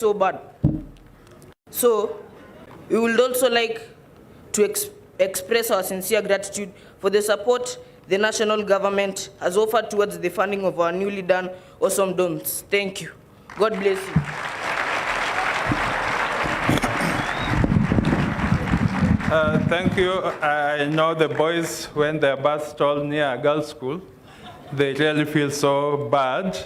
so bad. So we would also like to express our sincere gratitude for the support the national government has offered towards the funding of our newly done awesome domes. Thank you. God bless you. Thank you. I know the boys, when their bus stalled near a girls' school, they really feel so bad.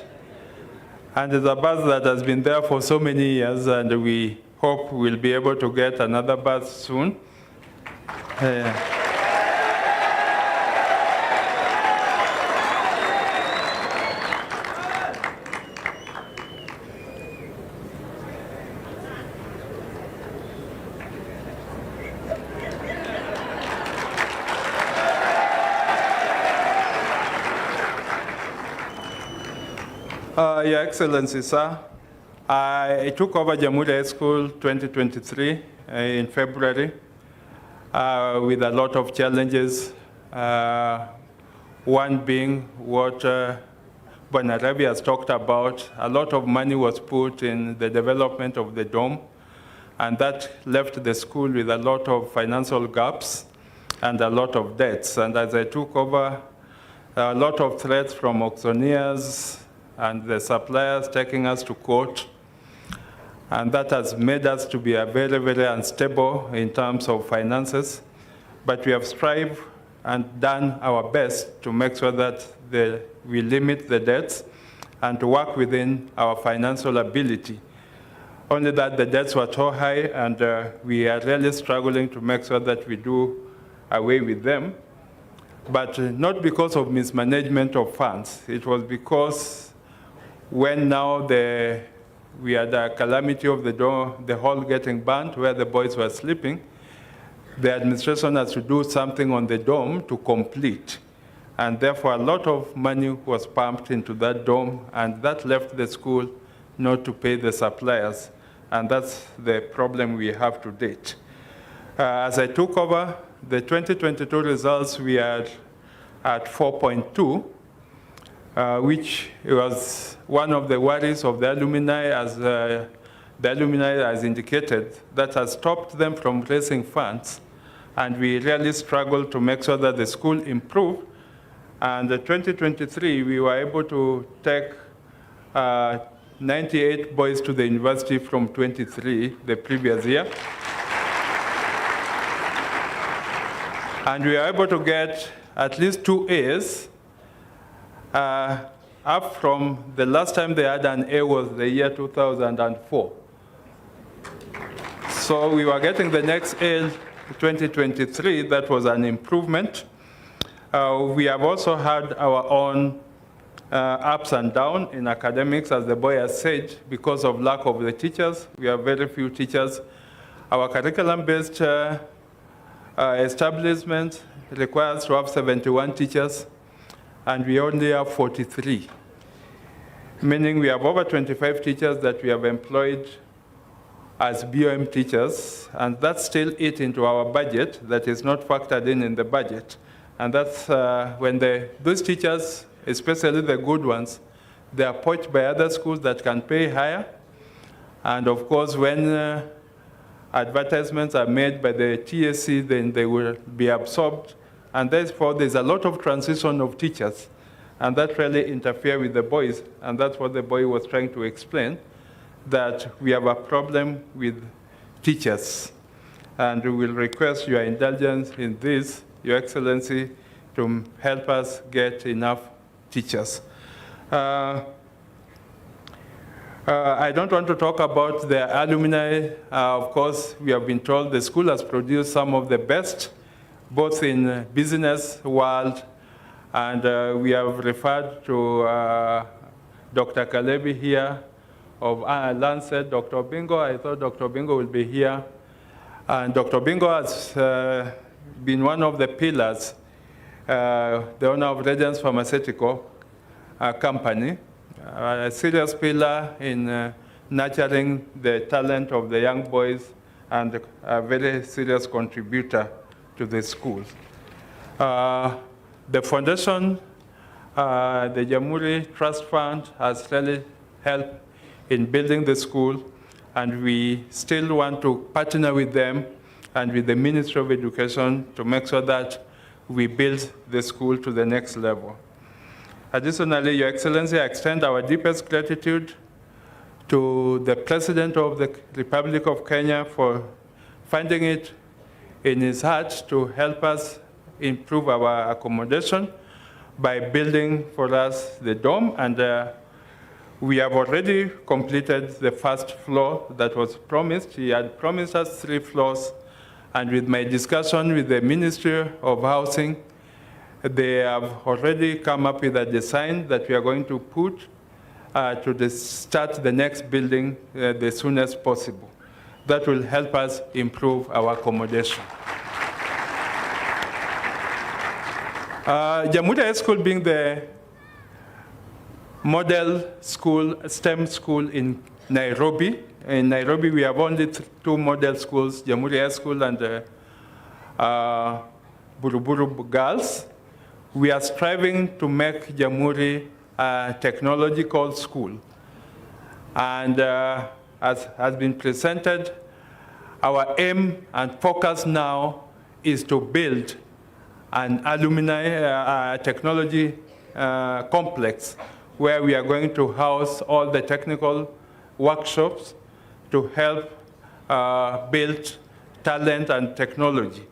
And it's a bus that has been there for so many years, and we hope we'll be able to get another bus soon. Your Excellency, sir, I took over Jamhuri High School 2023 in February with a lot of challenges. One being what Bonarabi has talked about. A lot of money was put in the development of the dome, and that left the school with a lot of financial gaps and a lot of debts. And as I took over, a lot of threats from auctioneers and the suppliers taking us to court. And that has made us to be a very, very unstable in terms of finances. But we have strived and done our best to make sure that we limit the debts and to work within our financial ability. Only that the debts were so high, and we are really struggling to make sure that we do away with them. But not because of mismanagement of funds. It was because when now we had a calamity of the hall getting burnt where the boys were sleeping, the administration has to do something on the dome to complete. And therefore, a lot of money was pumped into that dome, and that left the school not to pay the suppliers. And that's the problem we have to date. As I took over, the 2022 results, we are at 4.2, which was one of the worries of the alumni, as the alumni has indicated, that has stopped them from raising funds. And we really struggled to make sure that the school improved. And in 2023, we were able to take 98 boys to the university from 23 the previous year. And we were able to get at least 2 A's, up from the last time they had an A was the year 2004. So we were getting the next A 2023, that was an improvement. We have also had our own ups and downs in academics, as the boy has said, because of lack of the teachers. We have very few teachers. Our curriculum-based establishment requires to have 71 teachers, and we only have 43, meaning we have over 25 teachers that we have employed as BOM teachers, and that's still it into our budget that is not factored in the budget. And that's when those teachers, especially the good ones, they are poached by other schools that can pay higher. And of course, when advertisements are made by the TSC, then they will be absorbed. And therefore, there's a lot of transition of teachers. And that really interferes with the boys. And that's what the boy was trying to explain, that we have a problem with teachers. And we will request your indulgence in this, Your Excellency, to help us get enough teachers. I don't want to talk about the alumni. Of course, we have been told the school has produced some of the best, both in business world, and we have referred to Dr. Kalebi here of Lancet, Dr. Bingo. I thought Dr. Bingo will be here. And Dr. Bingo has been one of the pillars, the owner of Regents Pharmaceutical Company, a serious pillar in nurturing the talent of the young boys and a very serious contributor to the school. The foundation, the Jamhuri Trust Fund, has really helped in building the school, and we still want to partner with them and with the Ministry of Education to make sure that we build the school to the next level. Additionally, Your Excellency, I extend our deepest gratitude to the President of the Republic of Kenya for finding it in his heart to help us improve our accommodation by building for us the dome, and we have already completed the first floor that was promised. He had promised us 3 floors, and with my discussion with the Ministry of Housing, they have already come up with a design that we are going to put to start the next building the soonest possible. That will help us improve our accommodation. Jamhuri High School being the model school, STEM school in Nairobi. In Nairobi, we have only 2 model schools, Jamhuri High School and Buruburu Girls. We are striving to make Jamhuri a technological school. And as has been presented, our aim and focus now is to build an alumni technology complex where we are going to house all the technical workshops to help build talent and technology.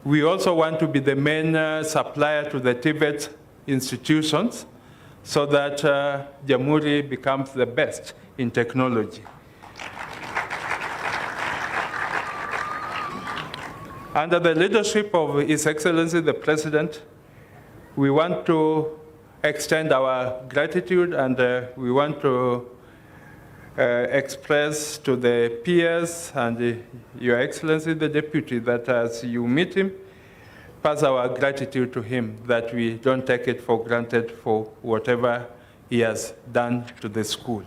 We also want to be the main supplier to the TVET institutions so that Jamhuri becomes the best in technology. Under the leadership of His Excellency the President, we want to extend our gratitude, and we want to express to the peers and Your Excellency the Deputy that as you meet him, pass our gratitude to him, that we don't take it for granted for whatever he has done to the school.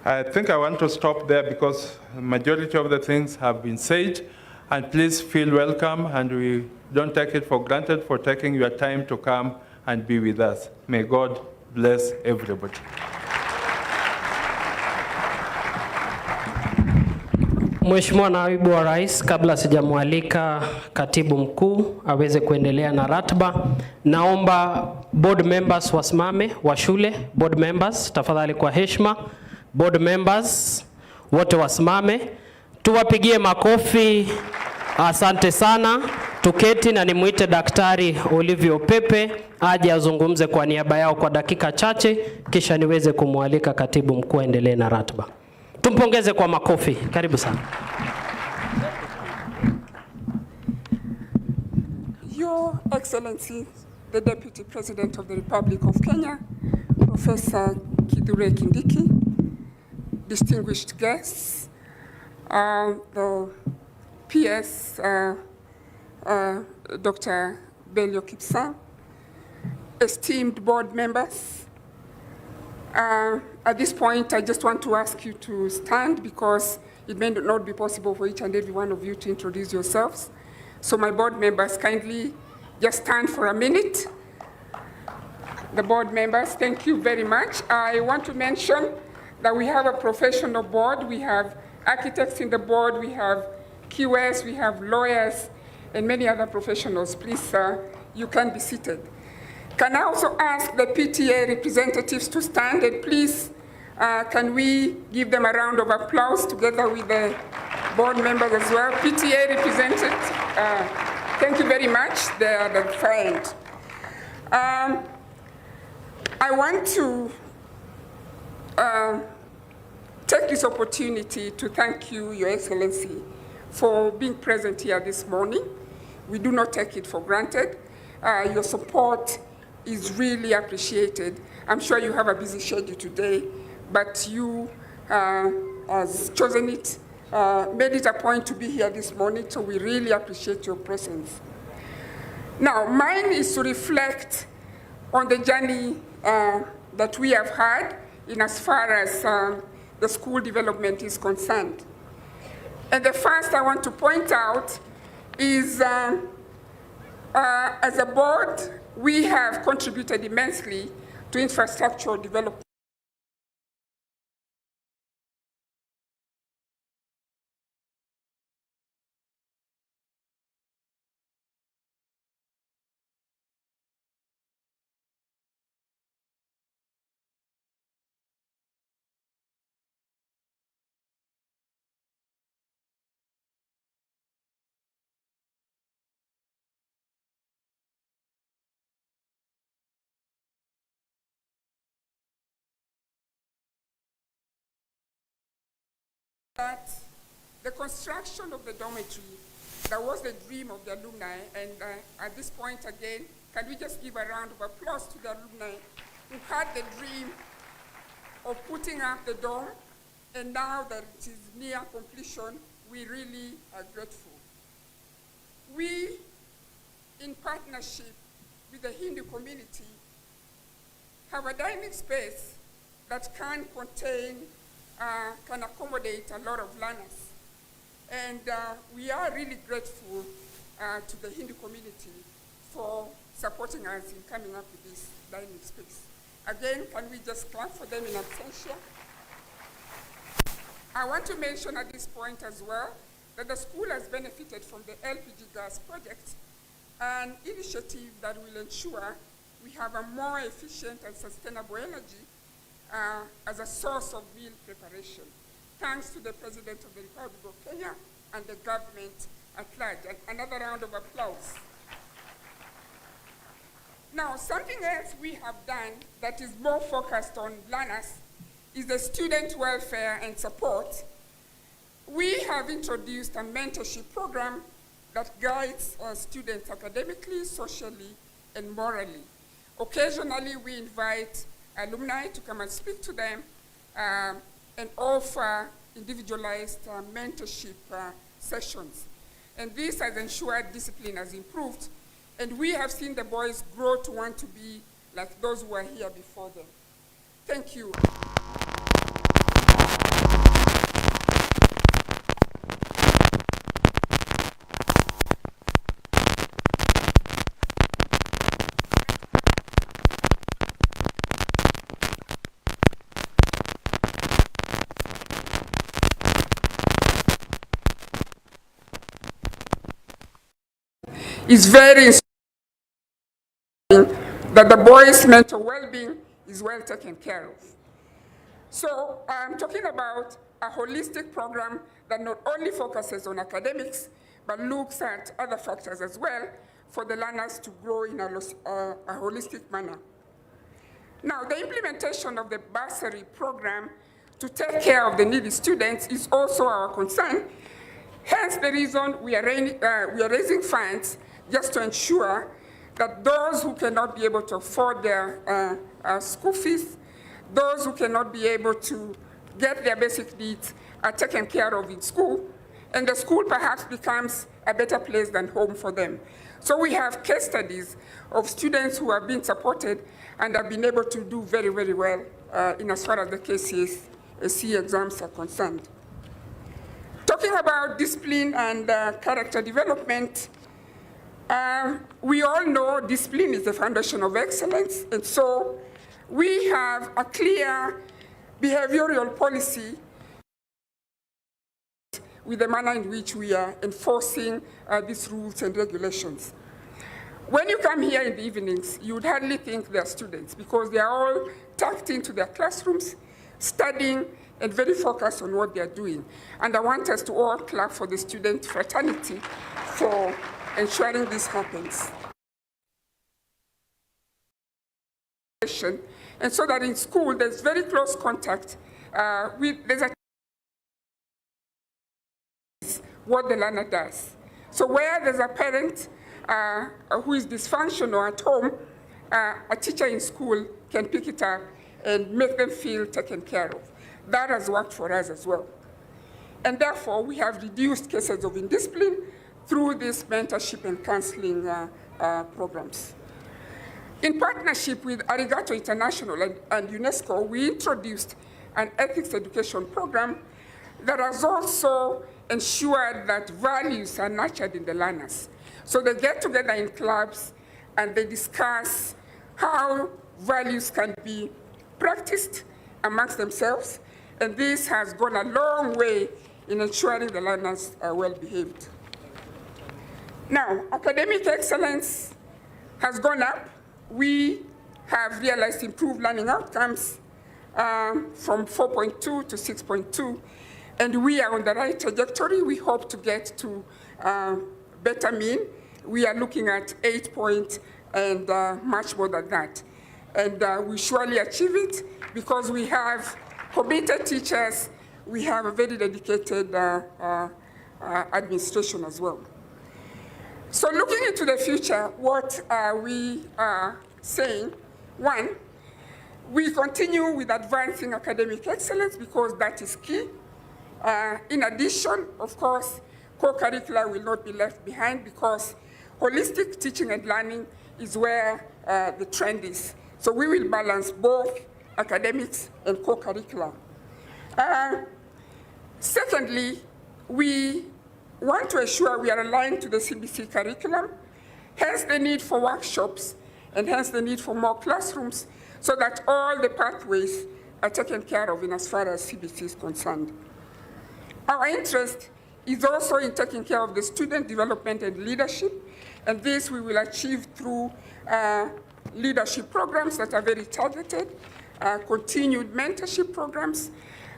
I think I want to stop there because the majority of the things have been said, and please feel welcome, and we don't take it for granted for taking your time to come and be with us. May God bless everybody. Mheshimiwa Naibu wa Rais, kabla sijamwalika Katibu Mkuu aweze kuendelea na ratiba, naomba board members wasimame wa shule. Board members, tafadhali kwa heshima. Board members wote wasimame. Tuwapigie makofi. Asante sana. Tuketi na nimuite Daktari Olivia Pepe aje azungumze kwa niaba yao kwa dakika chache, kisha niweze kumwalika Katibu Mkuu aendelee na ratiba. Tumpongeze kwa makofi. Karibu sana. Your Excellency, the Deputy President of the Republic of Kenya, Professor Kindiki, distinguished guests, the PS, Dr. Belio Kipsang, esteemed board members. At this point, I just want to ask you to stand because it may not be possible for each and every one of you to introduce yourselves. So my board members, kindly just stand for a minute. The board members, thank you very much. I want to mention that we have a professional board. We have architects in the board, we have QS, we have lawyers, and many other professionals. Please, you can be seated. Can I also ask the PTA representatives to stand, and please, can we give them a round of applause together with the board members as well? PTA represented, thank you very much. They are the friend. I want to take this opportunity to thank you, Your Excellency, for being present here this morning. We do not take it for granted. Your support is really appreciated. I'm sure you have a busy schedule today, but you has chosen it, made it a point to be here this morning, so we really appreciate your presence. Now, mine is to reflect on the journey that we have had in as far as the school development is concerned. And the first I want to point out is, as a board, we have contributed immensely to infrastructure development. that the construction of the dormitory, that was the dream of the alumni, and at this point again, can we just give a round of applause to the alumni who had the dream of putting up the dorm, and now that it is near completion, we really are grateful. We, in partnership with the Hindu community, have a dining space that can accommodate a lot of learners. And we are really grateful to the Hindu community for supporting us in coming up with this dining space. Again, can we just clap for them in absentia? I want to mention at this point as well that the school has benefited from the LPG gas project, an initiative that will ensure we have a more efficient and sustainable energy as a source of meal preparation. Thanks to the President of the Republic of Kenya and the government at large. Another round of applause. Now, something else we have done that is more focused on learners is the student welfare and support. We have introduced a mentorship program that guides students academically, socially, and morally. Occasionally, we invite alumni to come and speak to them and offer individualized mentorship sessions. And this has ensured discipline has improved, and we have seen the boys grow to want to be like those who were here before them. Thank you. It's very important that the boys' mental well-being is well taken care of. So I'm talking about a holistic program that not only focuses on academics, but looks at other factors as well for the learners to grow in a holistic manner. Now, the implementation of the bursary program to take care of the needy students is also our concern. Hence the reason we are raising funds just to ensure that those who cannot be able to afford their school fees, those who cannot be able to get their basic needs are taken care of in school, and the school perhaps becomes a better place than home for them. So we have case studies of students who have been supported and have been able to do very, very well in as far as the KCSE exams are concerned. Talking about discipline and character development, we all know discipline is the foundation of excellence, and so we have a clear behavioral policy with the manner in which we are enforcing these rules and regulations. When you come here in the evenings, you would hardly think they're students because they are all tucked into their classrooms, studying and very focused on what they're doing. And I want us to all clap for the student fraternity for ensuring this happens. And so that in school, there's very close contact there's what the learner does. So where there's a parent who is dysfunctional at home, a teacher in school can pick it up and make them feel taken care of. That has worked for us as well. And therefore, we have reduced cases of indiscipline through this mentorship and counseling programs. In partnership with Arigato International and UNESCO, we introduced an ethics education program that has also ensured that values are nurtured in the learners. So they get together in clubs and they discuss how values can be practiced amongst themselves, and this has gone a long way in ensuring the learners are well behaved. Now, academic excellence has gone up. We have realized improved learning outcomes from 4.2 to 6.2, and we are on the right trajectory. We hope to get to better mean. We are looking at 8 points and much more than that. And we surely achieve it because we have committed teachers, we have a very dedicated administration as well. So looking into the future, what we are saying, one, we continue with advancing academic excellence because that is key. In addition, of course, co-curricular will not be left behind because holistic teaching and learning is where the trend is. So we will balance both academics and co-curricular. Secondly, we want to ensure we are aligned to the CBC curriculum, hence the need for workshops, and hence the need for more classrooms so that all the pathways are taken care of in as far as CBC is concerned. Our interest is also in taking care of the student development and leadership, and this we will achieve through leadership programs that are very targeted, continued mentorship programs,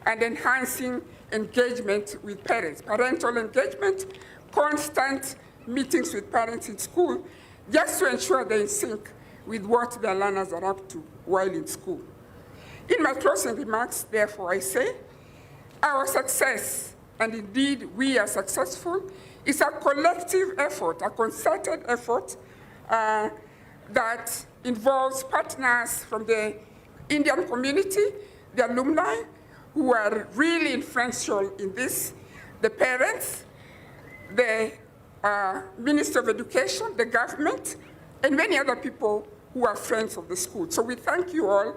and enhancing engagement with parents, parental engagement, constant meetings with parents in school, just to ensure they're in sync with what their learners are up to while in school. In my closing remarks, therefore, I say, our success, and indeed we are successful, is a collective effort, a concerted effort that involves partners from the Indian community, the alumni, who are really influential in this, the parents, the Minister of Education, the government, and many other people who are friends of the school. So we thank you all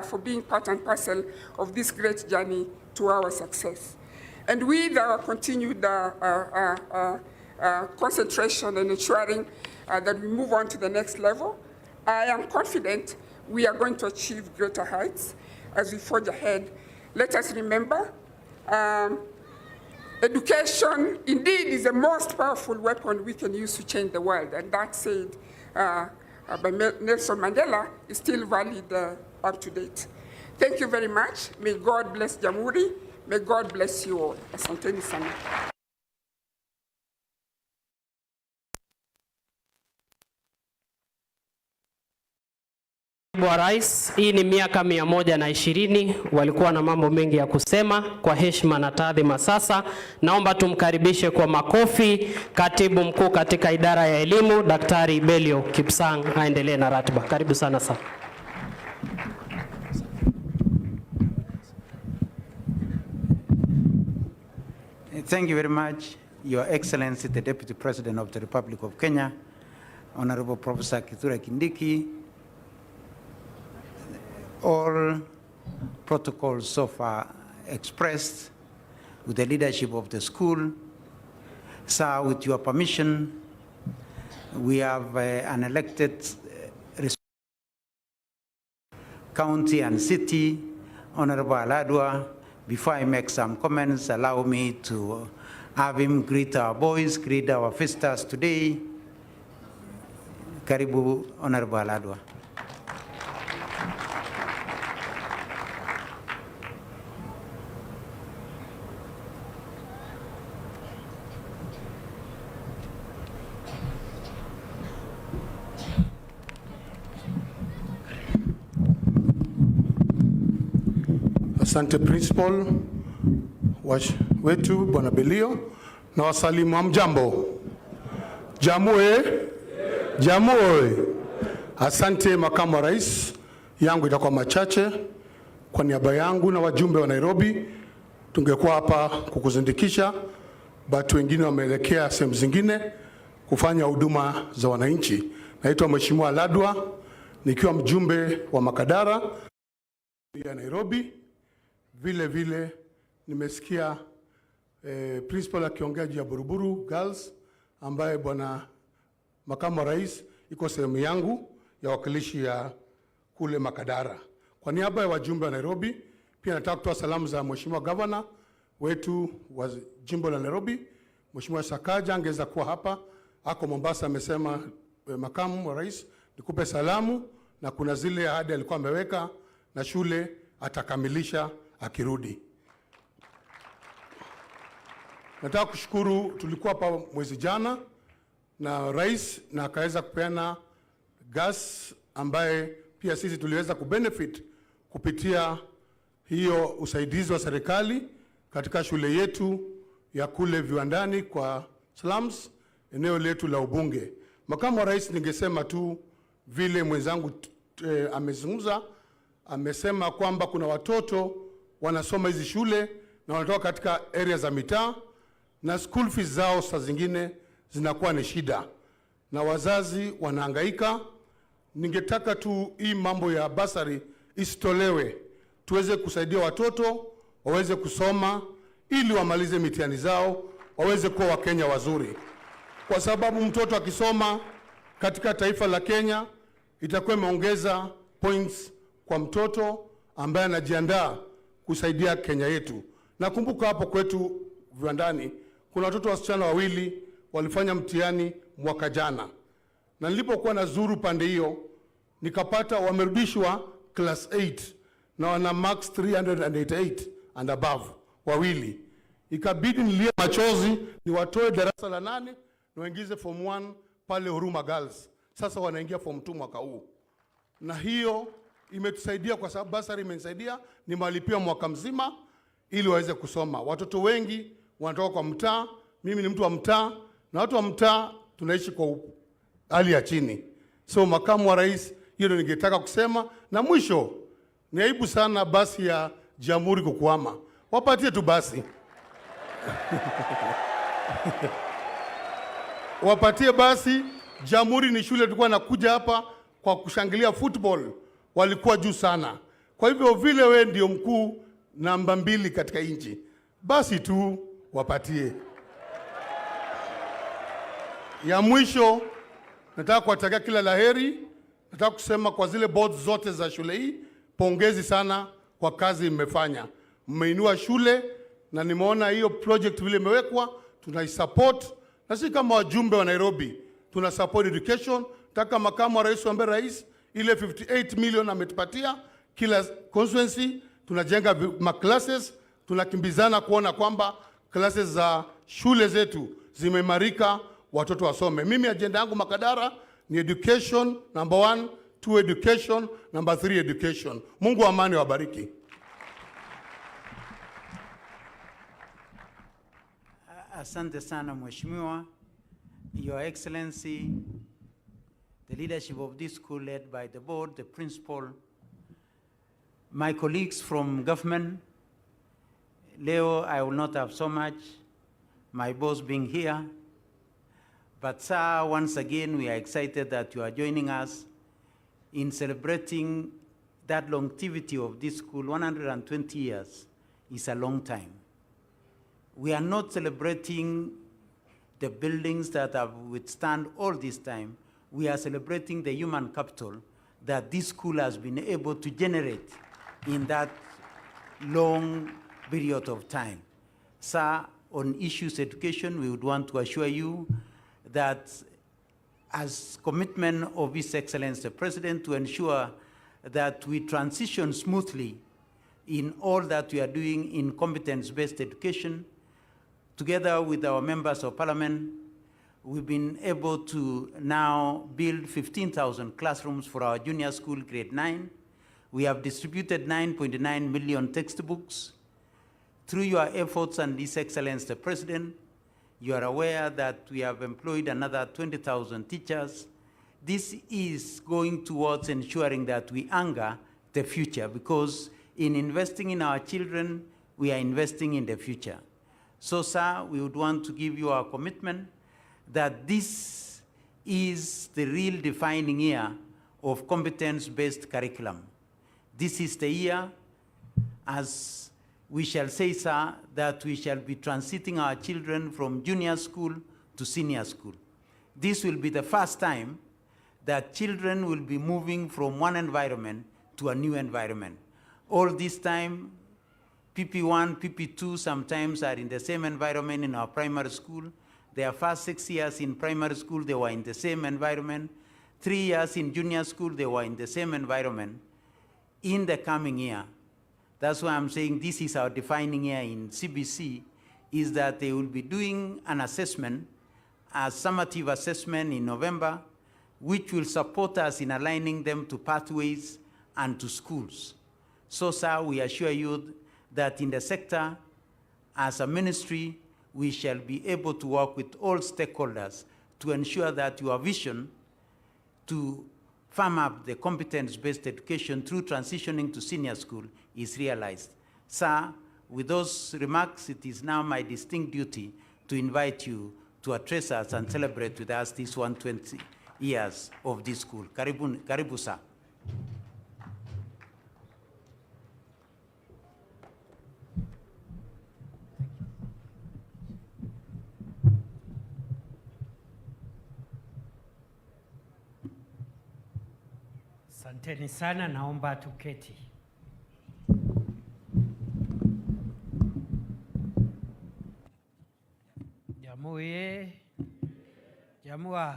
for being part and parcel of this great journey to our success. And with our continued concentration and ensuring that we move on to the next level, I am confident we are going to achieve greater heights as we forge ahead. Let us remember, education indeed is the most powerful weapon we can use to change the world, and that said by Nelson Mandela is still valid up to date. Thank you very much. May God bless Jamhuri. May God bless you all. Asanteni sana. Wa Rais, hii ni miaka 120, walikuwa na mambo mengi ya kusema. Kwa heshima na taadhima sasa, naomba tumkaribishe kwa makofi Katibu Mkuu katika idara ya elimu, Daktari Belio Kipsang, aendelee na ratiba. Karibu sana sana. Thank you very much, Your Excellency, the Deputy President of the Republic of Kenya, Honorable Professor Kithure Kindiki. All protocols so far expressed with the leadership of the school. Sir, with your permission, we have an elected county and city, Honorable Aladwa. Before I make some comments, allow me to have him greet our boys, greet our visitors today. Karibu, Honorable Aladwa. Asante Principal wetu Bwana Belio na wasalimu hamjambo. Jamhuri. Asante Makamu wa Rais, yangu itakuwa machache. Kwa niaba yangu na wajumbe wa Nairobi tungekuwa hapa kukuzindikisha, but wengine wameelekea sehemu zingine kufanya huduma za wananchi. Naitwa Mheshimiwa Ladwa nikiwa mjumbe wa Makadara ya Nairobi. Vile nimesikia principal akiongea juu ya Buruburu Girls, ambaye Bwana Makamu wa Rais iko sehemu yangu ya wakilishi ya kule Makadara. Kwa niaba ya wajumbe wa Nairobi, pia nataka kutoa salamu za Mheshimiwa Governor wetu wa jimbo la Nairobi, Mheshimiwa Sakaja. Angeweza kuwa hapa, ako Mombasa, amesema Makamu wa Rais nikupe salamu, na kuna zile ahadi alikuwa ameweka na shule atakamilisha akirudi. Nataka kushukuru, tulikuwa hapa mwezi jana na Rais na akaweza kupeana gas ambaye pia sisi tuliweza kubenefit kupitia hiyo usaidizi wa serikali, katika shule yetu ya kule Viwandani kwa slums, eneo letu la Ubunge. Makamu wa Rais, ningesema tu vile mwenzangu amezungumza, amesema kwamba kuna watoto wanasoma hizi shule na wanatoka katika area za mitaa na school fees zao saa zingine zinakuwa ni shida na wazazi wanahangaika. Ningetaka tu hii mambo ya basari isitolewe, tuweze kusaidia watoto waweze kusoma ili wamalize mitihani zao, waweze kuwa Wakenya wazuri, kwa sababu mtoto akisoma katika taifa la Kenya itakuwa imeongeza points kwa mtoto ambaye anajiandaa kusaidia Kenya yetu. Nakumbuka hapo kwetu Viwandani kuna watoto wasichana wawili walifanya mtihani mwaka jana, na nilipokuwa nazuru pande hiyo nikapata wamerudishwa class 8 na wana marks 388 and above wawili. Ikabidi nilie machozi niwatoe darasa la 8 na waingize form 1 pale Huruma Girls. Sasa wanaingia form 2 mwaka huu, na hiyo imetusaidia kwa sababu basari imenisaidia, nimalipia mwaka mzima ili waweze kusoma. Watoto wengi wanatoka kwa mtaa, mimi ni mtu wa mtaa, na watu wa mtaa tunaishi kwa hali ya chini. So Makamu wa Rais, hiyo ndio ningetaka kusema. Na mwisho, ni aibu sana basi ya Jamhuri kukwama. Wapatie tu basi. Wapatie basi. Jamhuri ni shule tulikuwa nakuja hapa kwa kushangilia football, walikuwa juu sana. Kwa hivyo vile we ndio mkuu namba 2 katika nchi, basi tu wapatie. Ya mwisho, nataka kuwatakia kila laheri. Nataka kusema kwa zile boards zote za shule hii, pongezi sana kwa kazi mmefanya. Mmeinua shule na nimeona hiyo project vile imewekwa, tunaisupport. Na sisi kama wajumbe wa Nairobi tuna support education. Nataka Makamu wa Rais ambaye rais ile 58 million ametupatia kila constituency, tunajenga classes, tunakimbizana kuona kwamba classes za shule zetu zimeimarika, watoto wasome. Mimi agenda yangu Makadara ni education number 1, 2 education, number 3 education. Mungu wa amani wabariki. Asante sana Mheshimiwa. Your Excellency, the leadership of this school led by the board, the principal, my colleagues from government. Leo, I will not have so much, my boss being here. But sir, once again, we are excited that you are joining us in celebrating that longevity of this school. 120 years is a long time. We are not celebrating the buildings that have withstood all this time. We are celebrating the human capital that this school has been able to generate in that long period of time. Sir, on issues education, we would want to assure you that as commitment of His Excellency the President to ensure that we transition smoothly in all that we are doing in competence-based education, together with our members of parliament, we've been able to now build 15,000 classrooms for our junior school grade 9. We have distributed 9.9 million textbooks. Through your efforts and His Excellency the President, you are aware that we have employed another 20,000 teachers. This is going towards ensuring that we anchor the future, because in investing in our children, we are investing in the future. So, sir, we would want to give you our commitment that this is the real defining year of competence-based curriculum. This is the year, as we shall say, sir, that we shall be transiting our children from junior school to senior school. This will be the first time that children will be moving from one environment to a new environment. All this time, PP1, PP2 sometimes are in the same environment in our primary school. Their first 6 years in primary school, they were in the same environment. 3 years in junior school, they were in the same environment. In the coming year, that's why I'm saying this is our defining year in CBC, is that they will be doing an assessment, a summative assessment in November, which will support us in aligning them to pathways and to schools. So, sir, we assure you that in the sector, as a ministry, we shall be able to work with all stakeholders to ensure that your vision to firm up the competence-based education through transitioning to senior school is realized. Sir, with those remarks, it is now my distinct duty to invite you to address us and celebrate with us these 120 years of this school. Karibu, sir. Asanteni sana, naomba tuketi. Jamhuri, Jamhuri.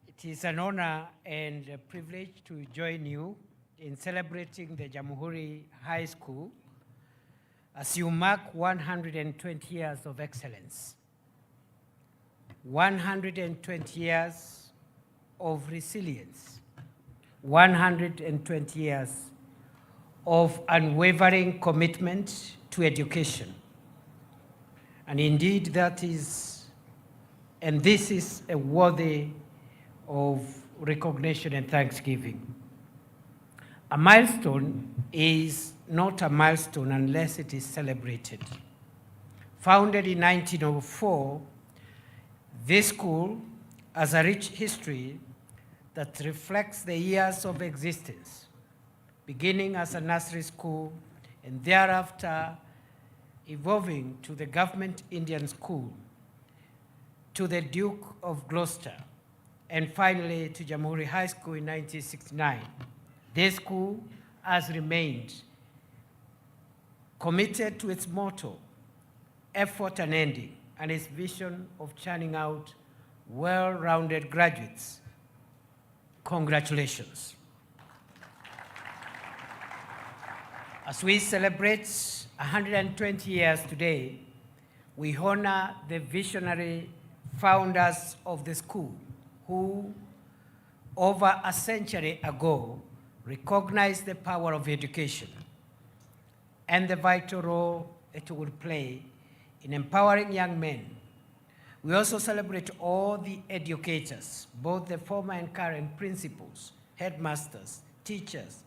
It is an honor and a privilege to join you in celebrating the Jamhuri High School as you mark 120 years of excellence. 120 years of resilience, 120 years of unwavering commitment to education. And indeed this is a worthy of recognition and thanksgiving. A milestone is not a milestone unless it is celebrated. Founded in 1904, this school has a rich history that reflects the years of existence, beginning as a nursery school and thereafter evolving to the Government Indian School, to the Duke of Gloucester, and finally to Jamhuri High School in 1969. This school has remained committed to its motto, effort unending, and its vision of churning out well-rounded graduates. Congratulations. As we celebrate 120 years today, we honor the visionary founders of the school who, over a century ago, recognized the power of education and the vital role it would play in empowering young men. We also celebrate all the educators, both the former and current principals, headmasters, teachers,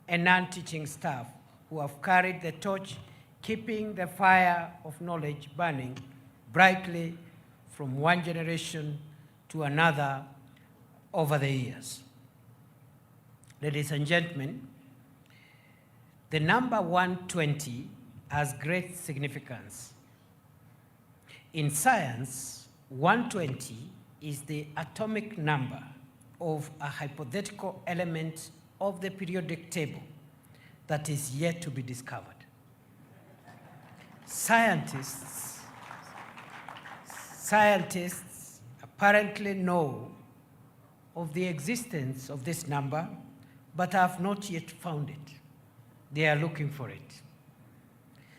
and non-teaching staff who have carried the torch, keeping the fire of knowledge burning brightly from one generation to another over the years. Ladies and gentlemen, the number 120 has great significance. In science, 120 is the atomic number of a hypothetical element of the periodic table that is yet to be discovered. Scientists apparently know of the existence of this number, but have not yet found it. They are looking for it.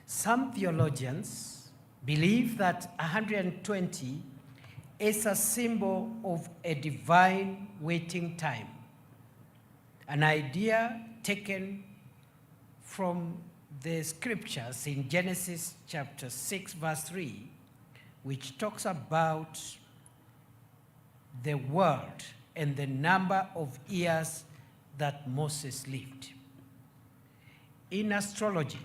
Some theologians believe that 120 is a symbol of a divine waiting time, an idea taken from the scriptures in Genesis chapter 6, verse 3, which talks about the world and the number of years that Moses lived. In astrology,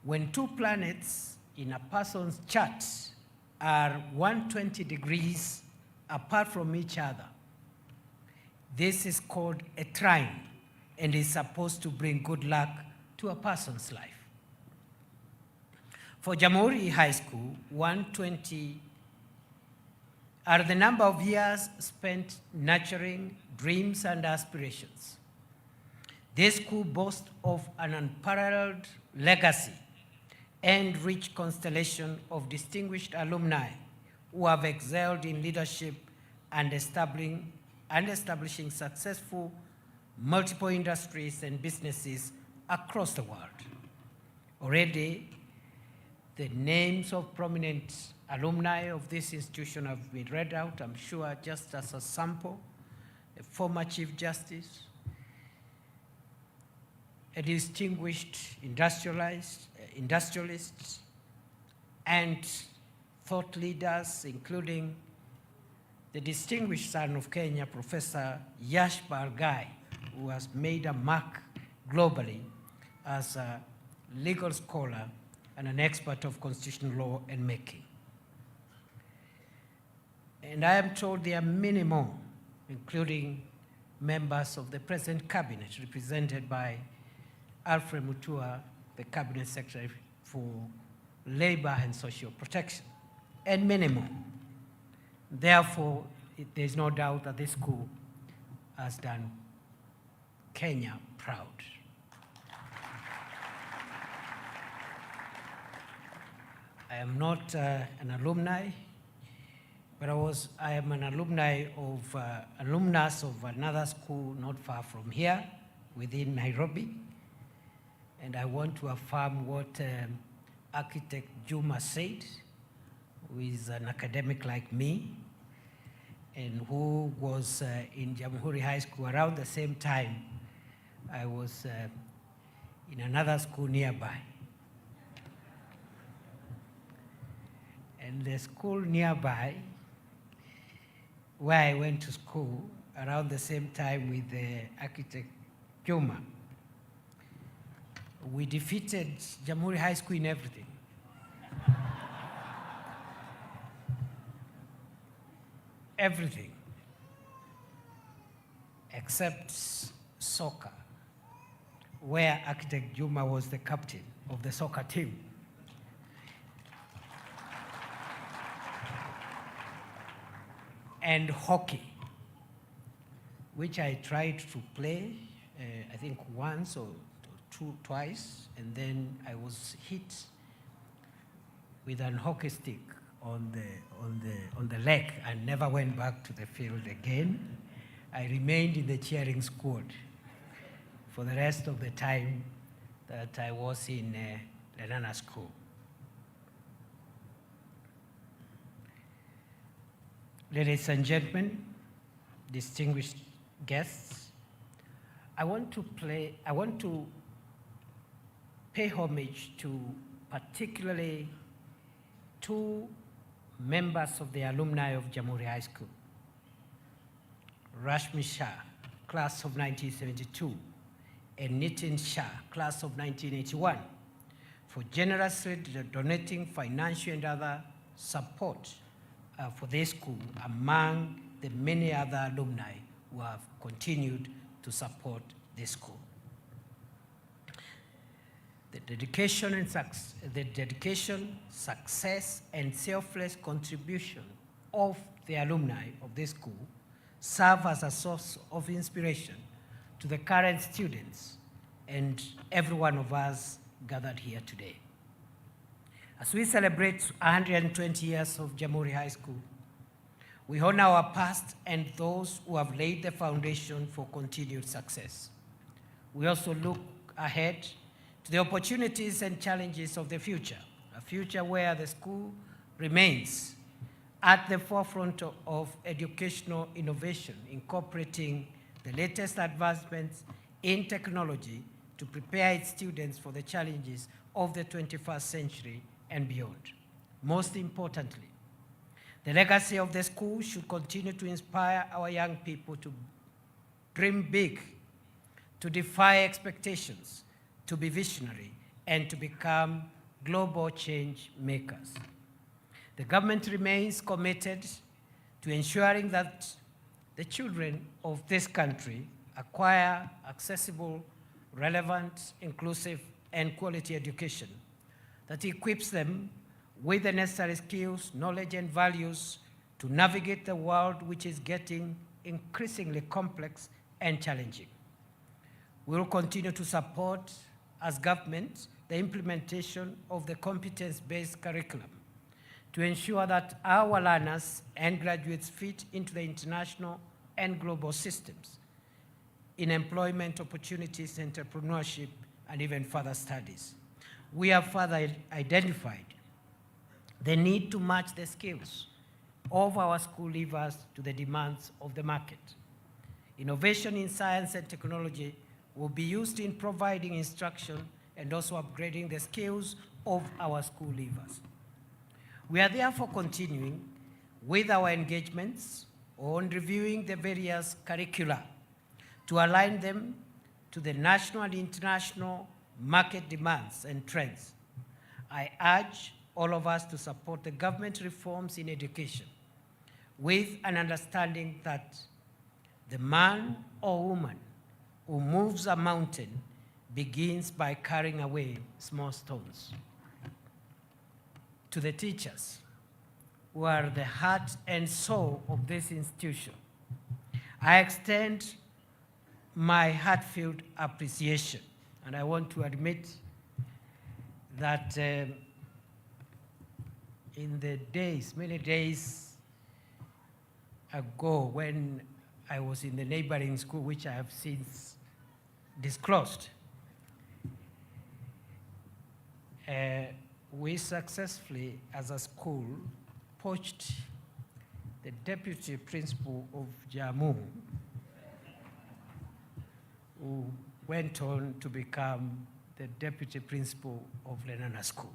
when two planets in a person's chart are 120 degrees apart from each other, this is called a trine and is supposed to bring good luck to a person's life. For Jamhuri High School, 120 are the number of years spent nurturing dreams and aspirations. This school boasts of an unparalleled legacy and rich constellation of distinguished alumni who have excelled in leadership and establishing successful multiple industries and businesses across the world. Already, the names of prominent alumni of this institution have been read out, I'm sure, just as a sample. A former Chief Justice, a distinguished industrialists and thought leaders, including the distinguished son of Kenya, Professor Yash Bargai, who has made a mark globally as a legal scholar and an expert of constitutional law and making. And I am told there are many more, including members of the present cabinet, represented by Alfred Mutua, the Cabinet Secretary for Labor and Social Protection, and many more. Therefore, there's no doubt that this school has done Kenya proud. I am not an alumni, but I am an alumnus of another school not far from here, within Nairobi. And I want to affirm what architect Juma said, who is an academic like me, and who was in Jamhuri High School around the same time I was in another school nearby. And the school nearby, where I went to school around the same time with the architect Juma, we defeated Jamhuri High School in everything. Everything, except soccer, where architect Juma was the captain of the soccer team. And hockey, which I tried to play, I think once or twice, and then I was hit with an hockey stick on the leg and never went back to the field again. I remained in the cheering squad for the rest of the time that I was in Lenana School. Ladies and gentlemen, distinguished guests, I want to pay homage to particularly two members of the alumni of Jamhuri High School. Rashmi Shah, class of 1972, and Nitin Shah, class of 1981, for generously donating financial and other support for this school, among the many other alumni who have continued to support this school. The dedication, success, and selfless contribution of the alumni of this school serve as a source of inspiration to the current students and every one of us gathered here today. As we celebrate 120 years of Jamhuri High School, we honor our past and those who have laid the foundation for continued success. We also look ahead to the opportunities and challenges of the future, a future where the school remains at the forefront of educational innovation, incorporating the latest advancements in technology to prepare its students for the challenges of the 21st century and beyond. Most importantly, the legacy of the school should continue to inspire our young people to dream big, to defy expectations, to be visionary, and to become global change makers. The government remains committed to ensuring that the children of this country acquire accessible, relevant, inclusive, and quality education that equips them with the necessary skills, knowledge, and values to navigate the world, which is getting increasingly complex and challenging. We will continue to support, as government, the implementation of the competence-based curriculum to ensure that our learners and graduates fit into the international and global systems in employment opportunities, entrepreneurship, and even further studies. We have further identified the need to match the skills of our school leavers to the demands of the market. Innovation in science and technology will be used in providing instruction and also upgrading the skills of our school leavers. We are therefore continuing with our engagements on reviewing the various curricula to align them to the national and international market demands and trends. I urge all of us to support the government reforms in education with an understanding that the man or woman who moves a mountain begins by carrying away small stones. To the teachers, who are the heart and soul of this institution, I extend my heartfelt appreciation, and I want to admit that in the days, many days ago, when I was in the neighboring school, which I have since disclosed, we successfully, as a school, poached the deputy principal of Jamhuri, who went on to become the deputy principal of Lenana School,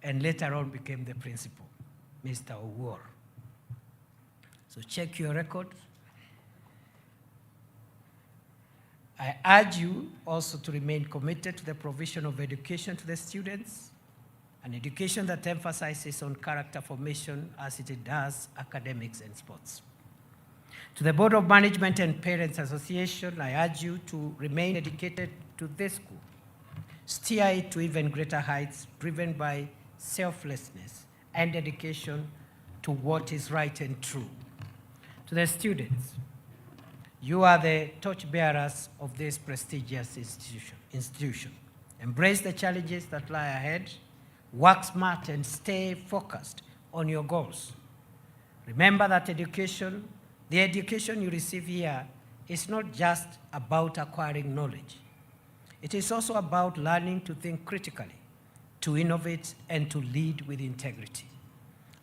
and later on became the principal, Mr. Owuor. So check your record. I urge you also to remain committed to the provision of education to the students, an education that emphasizes on character formation as it does academics and sports. To the Board of Management and Parents Association, I urge you to remain dedicated to this school, steer it to even greater heights, driven by selflessness and dedication to what is right and true. To the students, you are the torchbearers of this prestigious institution. Embrace the challenges that lie ahead, work smart and stay focused on your goals. Remember that the education you receive here is not just about acquiring knowledge. It is also about learning to think critically, to innovate, and to lead with integrity.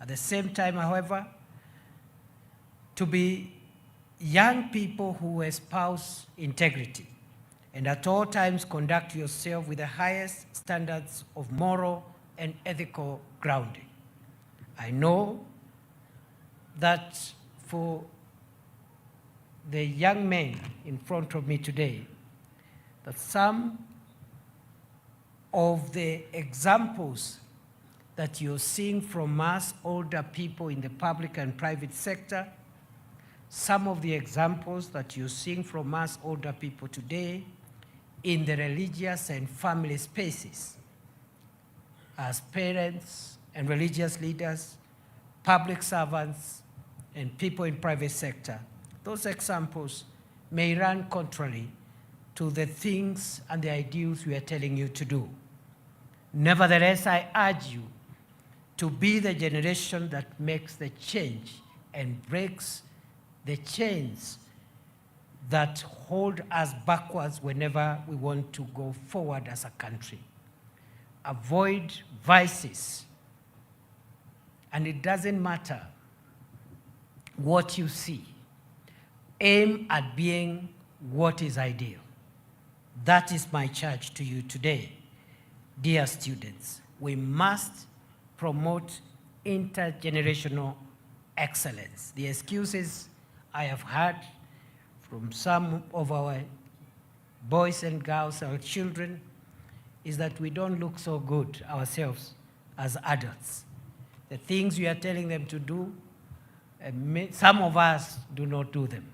At the same time, however, to be young people who espouse integrity and at all times conduct yourself with the highest standards of moral and ethical grounding. I know that for the young men in front of me today, that some of the examples that you're seeing from us older people in the public and private sector, some of the examples that you're seeing from us older people today in the religious and family spaces, as parents and religious leaders, public servants, and people in private sector, those examples may run contrary to the things and the ideals we are telling you to do. Nevertheless, I urge you to be the generation that makes the change and breaks the chains that hold us backwards whenever we want to go forward as a country. Avoid vices, and it doesn't matter what you see. Aim at being what is ideal. That is my charge to you today. Dear students, we must promote intergenerational excellence. The excuses I have heard from some of our boys and girls, our children, is that we don't look so good ourselves as adults. The things we are telling them to do, some of us do not do them.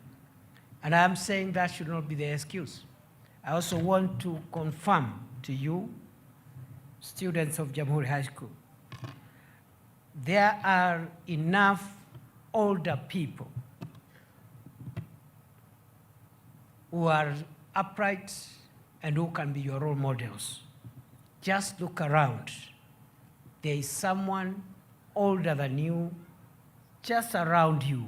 And I'm saying that should not be the excuse. I also want to confirm to you, students of Jamhuri High School, there are enough older people who are upright and who can be your role models. Just look around. There is someone older than you, just around you,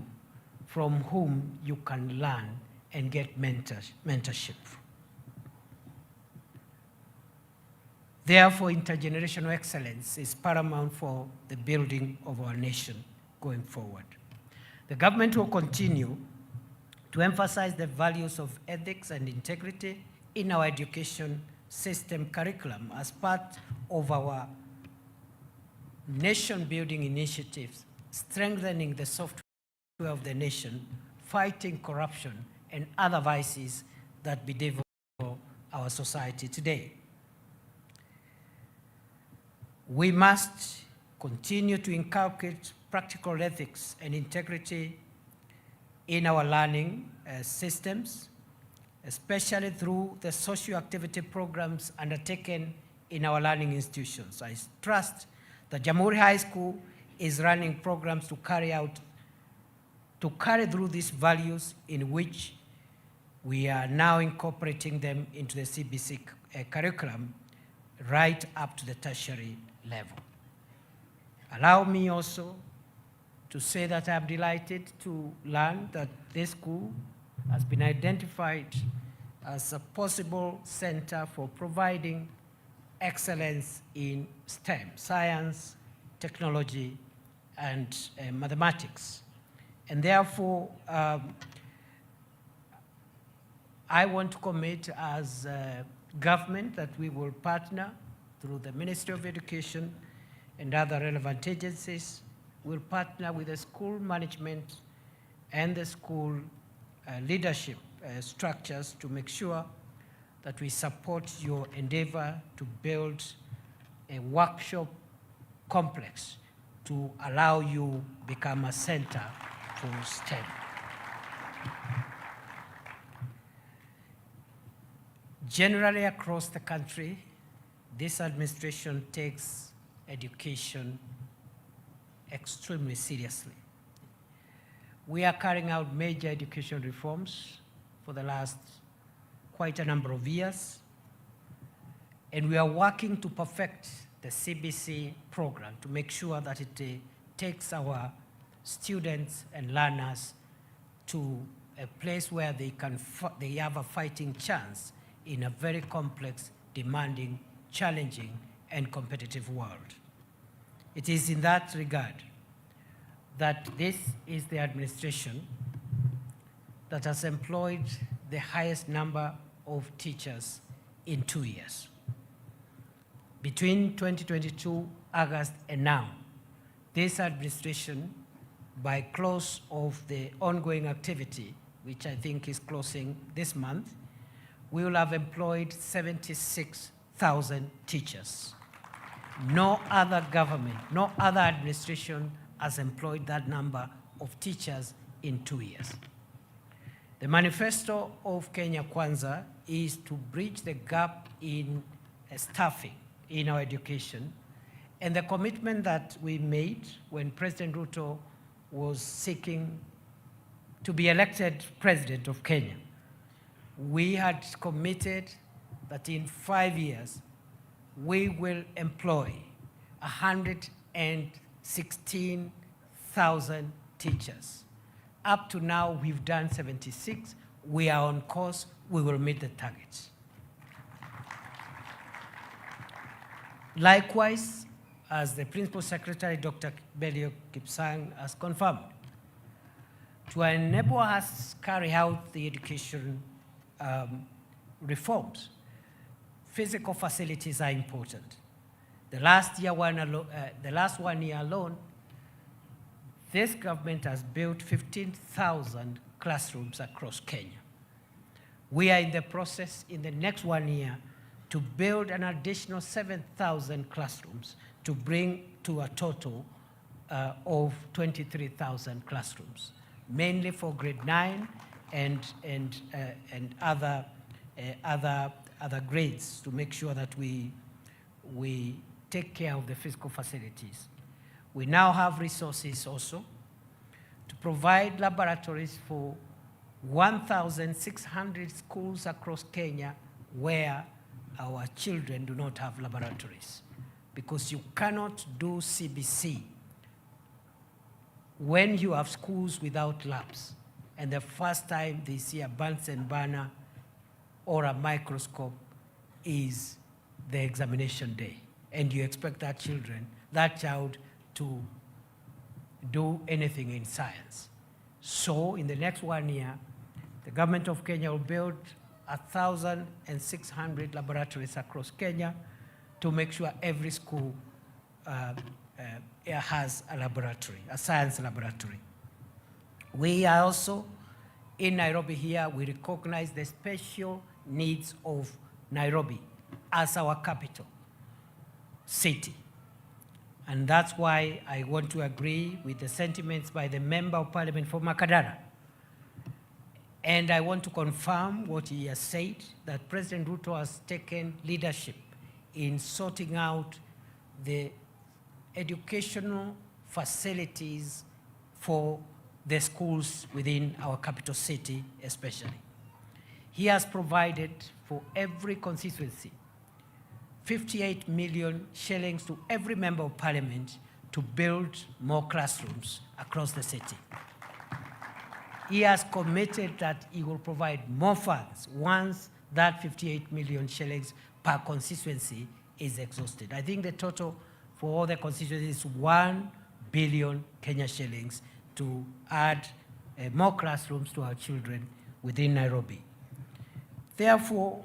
from whom you can learn and get mentorship. Therefore, intergenerational excellence is paramount for the building of our nation going forward. The government will continue to emphasize the values of ethics and integrity in our education system curriculum as part of our nation-building initiatives, strengthening the software of the nation, fighting corruption and other vices that bedevil our society today. We must continue to inculcate practical ethics and integrity in our learning systems, especially through the social activity programs undertaken in our learning institutions. I trust that Jamhuri High School is running programs to carry through these values, in which we are now incorporating them into the CBC curriculum right up to the tertiary level. Allow me also to say that I'm delighted to learn that this school has been identified as a possible center for providing excellence in STEM, science, technology, and mathematics. And therefore, I want to commit as a government that we will partner through the Ministry of Education and other relevant agencies. We'll partner with the school management and the school leadership structures to make sure that we support your endeavor to build a workshop complex to allow you become a center for STEM. Generally across the country, this administration takes education extremely seriously. We are carrying out major education reforms for the last quite a number of years, and we are working to perfect the CBC program to make sure that it takes our students and learners to a place where they have a fighting chance in a very complex, demanding, challenging, and competitive world. It is in that regard that this is the administration that has employed the highest number of teachers in 2 years. Between 2022, August, and now, this administration, by close of the ongoing activity, which I think is closing this month, we will have employed 76,000 teachers. No other government, no other administration has employed that number of teachers in 2 years. The manifesto of Kenya Kwanza is to bridge the gap in staffing in our education, and the commitment that we made when President Ruto was seeking to be elected president of Kenya. We had committed that in 5 years, we will employ 116,000 teachers. Up to now, we've done 76. We are on course. We will meet the targets. Likewise, as the Principal Secretary, Dr. Belio Kipsang, has confirmed, to enable us carry out the education reforms, physical facilities are important. The last 1 year alone, this government has built 15,000 classrooms across Kenya. We are in the process in the next 1 year to build an additional 7,000 classrooms to bring to a total of 23,000 classrooms, mainly for grade 9 and other grades, to make sure that we take care of the physical facilities. We now have resources also to provide laboratories for 1,600 schools across Kenya where our children do not have laboratories, because you cannot do CBC when you have schools without labs, and the first time they see a Bunsen burner or a microscope is the examination day, and you expect that child to do anything in science. So in the next 1 year, the government of Kenya will build 1,600 laboratories across Kenya to make sure every school has a laboratory, a science laboratory. We are also, in Nairobi here, we recognize the special needs of Nairobi as our capital city. And that's why I want to agree with the sentiments by the Member of Parliament for Makadara. And I want to confirm what he has said, that President Ruto has taken leadership in sorting out the educational facilities for the schools within our capital city especially. He has provided for every constituency 58 million shillings to every member of parliament to build more classrooms across the city. He has committed that he will provide more funds once that 58 million shillings per constituency is exhausted. I think the total for all the constituencies is 1 billion Kenya shillings to add more classrooms to our children within Nairobi. Therefore,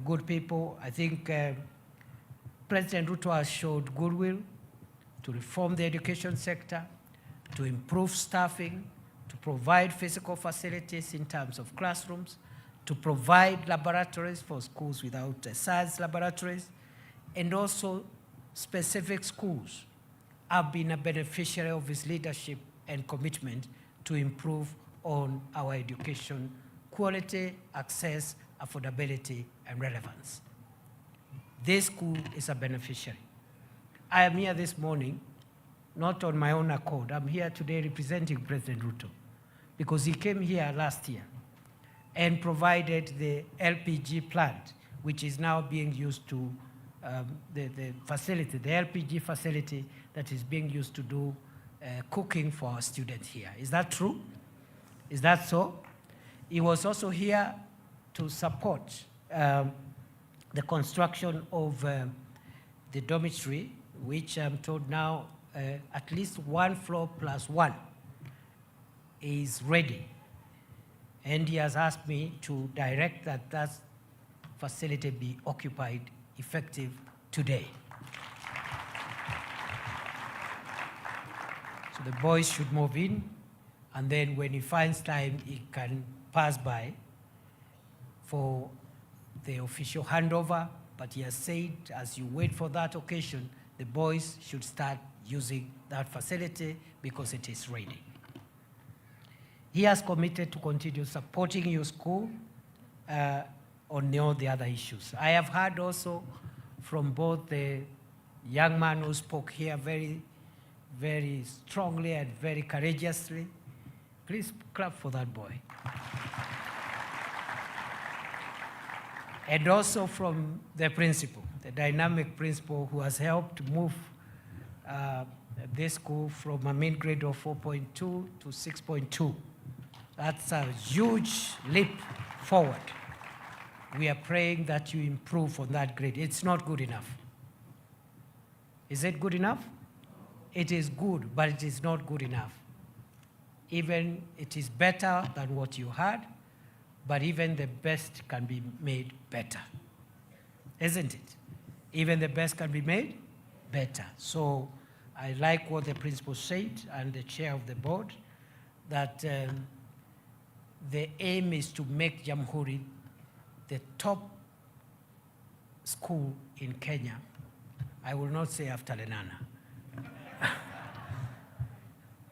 good people, I think President Ruto has showed goodwill to reform the education sector, to improve staffing, to provide physical facilities in terms of classrooms, to provide laboratories for schools without science laboratories, and also specific schools have been a beneficiary of his leadership and commitment to improve on our education quality, access, affordability, and relevance. This school is a beneficiary. I am here this morning, not on my own accord. I'm here today representing President Ruto because he came here last year and provided the LPG plant, which is now being used to, the facility, the LPG facility that is being used to do cooking for our students here. Is that true? Is that so? He was also here to support the construction of the dormitory, which I'm told now at least 1 floor plus 1 is ready. And he has asked me to direct that that facility be occupied effective today. So the boys should move in, and then when he finds time, he can pass by for the official handover, but he has said as you wait for that occasion, the boys should start using that facility because it is ready. He has committed to continue supporting your school on all the other issues. I have heard also from both the young man who spoke here very, very strongly and very courageously. Please clap for that boy. And also from the principal, the dynamic principal who has helped move this school from a mean grade of 4.2 to 6.2. That's a huge leap forward. We are praying that you improve on that grade. It's not good enough. Is it good enough? It is good, but it is not good enough. Even it is better than what you had, but even the best can be made better. Isn't it? Even the best can be made better. So I like what the principal said and the chair of the board, that the aim is to make Jamhuri the top school in Kenya. I will not say after Lenana.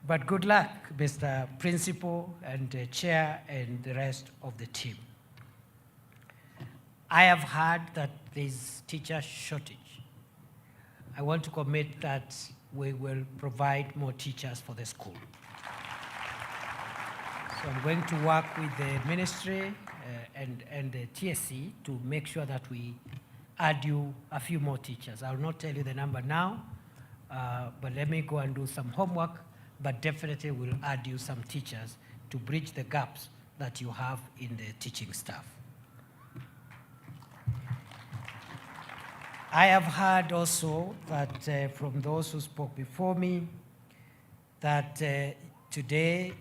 But good luck, Mr. Principal and the chair and the rest of the team. I have heard that there's teacher shortage. I want to commit that we will provide more teachers for the school. So I'm going to work with the ministry and the TSC to make sure that we add you a few more teachers. I will not tell you the number now, but let me go and do some homework, but definitely we'll add you some teachers to bridge the gaps that you have in the teaching staff. I have heard also that from those who spoke before me, that today,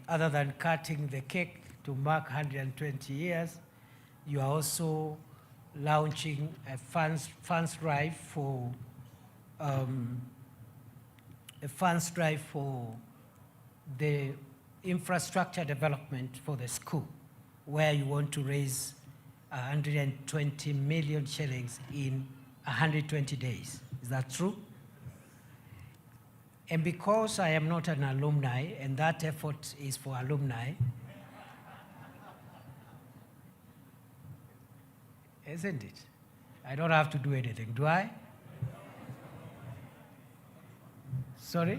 other than cutting the cake to mark 120 years, you are also launching a funds drive for the infrastructure development for the school, where you want to raise 120 million shillings in 120 days. Is that true? And because I am not an alumni, and that effort is for alumni, isn't it? I don't have to do anything, do I? Sorry?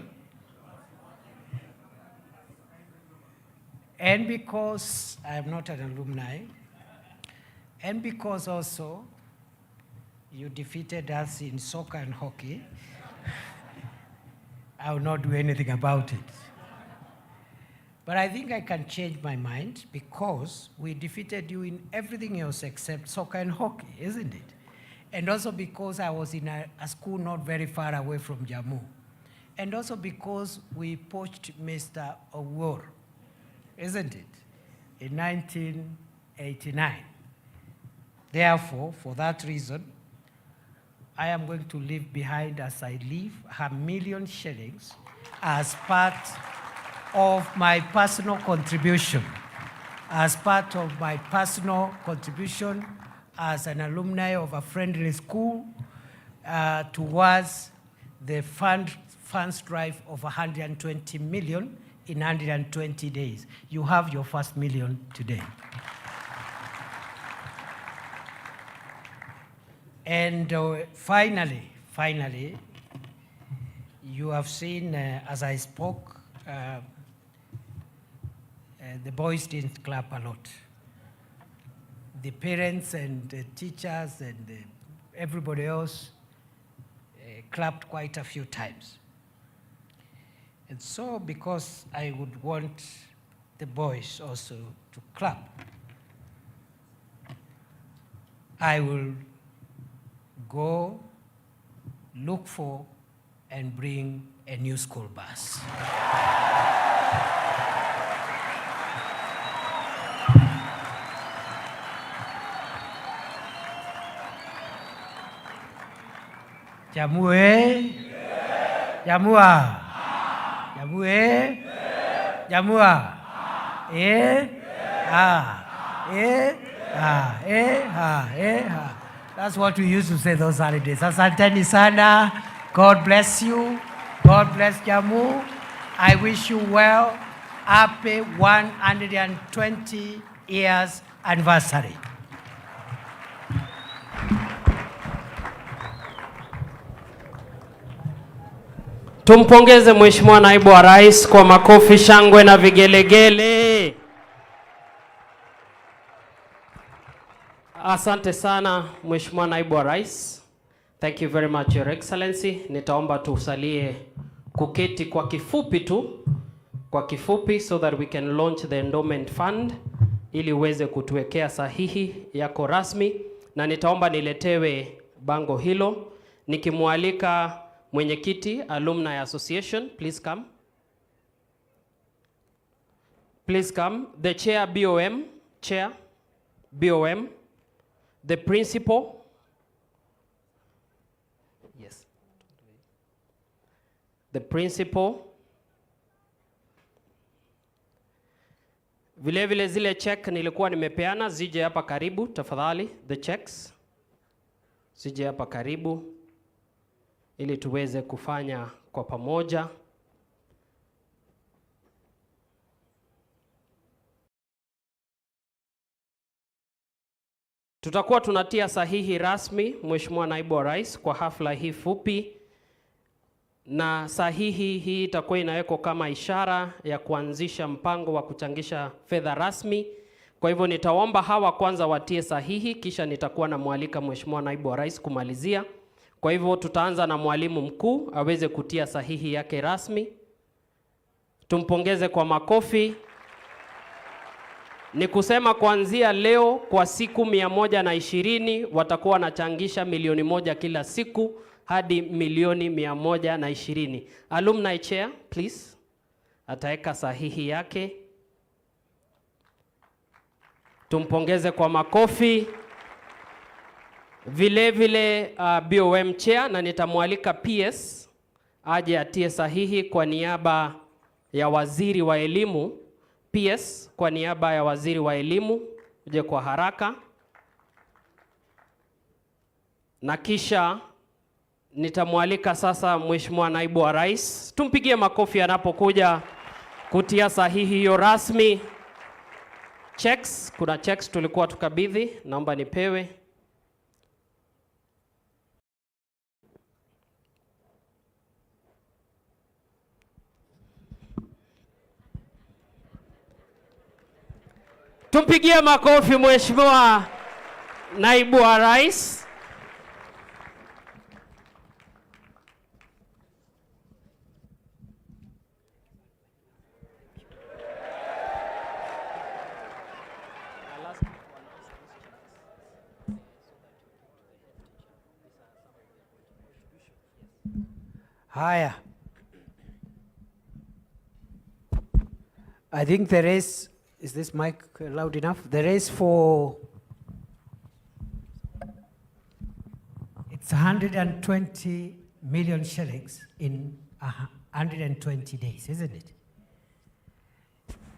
And because I am not an alumni, and because also you defeated us in soccer and hockey, I will not do anything about it. But I think I can change my mind because we defeated you in everything else except soccer and hockey, isn't it? And also because I was in a school not very far away from Jamhuri. And also because we poached Mr. Owor, isn't it, in 1989. Therefore, for that reason, I am going to leave behind, as I leave, 1 million shillings as part of my personal contribution, as an alumni of a friendly school towards the funds drive of 120 million in 120 days. You have your first million today. And finally, you have seen, as I spoke, the boys didn't clap a lot. The parents and the teachers and everybody else clapped quite a few times. And so, because I would want the boys also to clap, I will go look for and bring a new school bus. Jamhuri? Jamhuri? Jamhuri? Jamhuri? That's what we used to say those holidays. Asanteni sana. God bless you. God bless Jamhuri. I wish you well. Happy 120 years anniversary. Tumpongeze Mheshimiwa Naibu wa Rais kwa makofi, shangwe na vigelegele. Asante sana Mheshimiwa Naibu wa Rais. Thank you very much, Your Excellency. Nitaomba tusalie kuketi kwa kifupi tu, so that we can launch the endowment fund ili uweze kutuwekea sahihi yako rasmi, na nitaomba niletewe bango hilo nikimwalika mwenyekiti Alumni Association. Please come. Please come. The chair BOM, the principal. Yes. The principal. Vile zile check nilikuwa nimepeana zije hapa karibu tafadhali. The checks zije hapa karibu ili tuweze kufanya kwa pamoja. Tutakuwa tunatia sahihi rasmi Mheshimiwa Naibu wa Rais kwa hafla hii fupi, na sahihi hii itakuwa inawekwa kama ishara ya kuanzisha mpango wa kuchangisha fedha rasmi. Kwa hivyo nitaomba hawa kwanza watie sahihi, kisha nitakuwa na mwalika Mheshimiwa Naibu wa Rais kumalizia. Kwa hivyo tutaanza na mwalimu mkuu aweze kutia sahihi yake rasmi. Tumpongeze kwa makofi. Ni kusema kuanzia leo kwa siku 120 watakuwa wanachangisha milioni 1 kila siku hadi milioni 120. Alumni chair, please. Ataweka sahihi yake. Tumpongeze kwa makofi. Vile vile BOM chair, na nitamwalika PS aje atie sahihi kwa niaba ya waziri wa elimu. PS kwa niaba ya waziri wa elimu, uje kwa haraka. Na kisha nitamwalika sasa Mheshimiwa Naibu wa Rais. Tumpigie makofi anapokuja kutia sahihi hiyo rasmi. Checks, kuna checks tulikuwa tukabidhi, naomba nipewe. Tumpigie makofi Mheshimiwa Naibu wa Rais. Haya. I think there is this mic loud enough? There is for, it's 120 million shillings in 120 days, isn't it?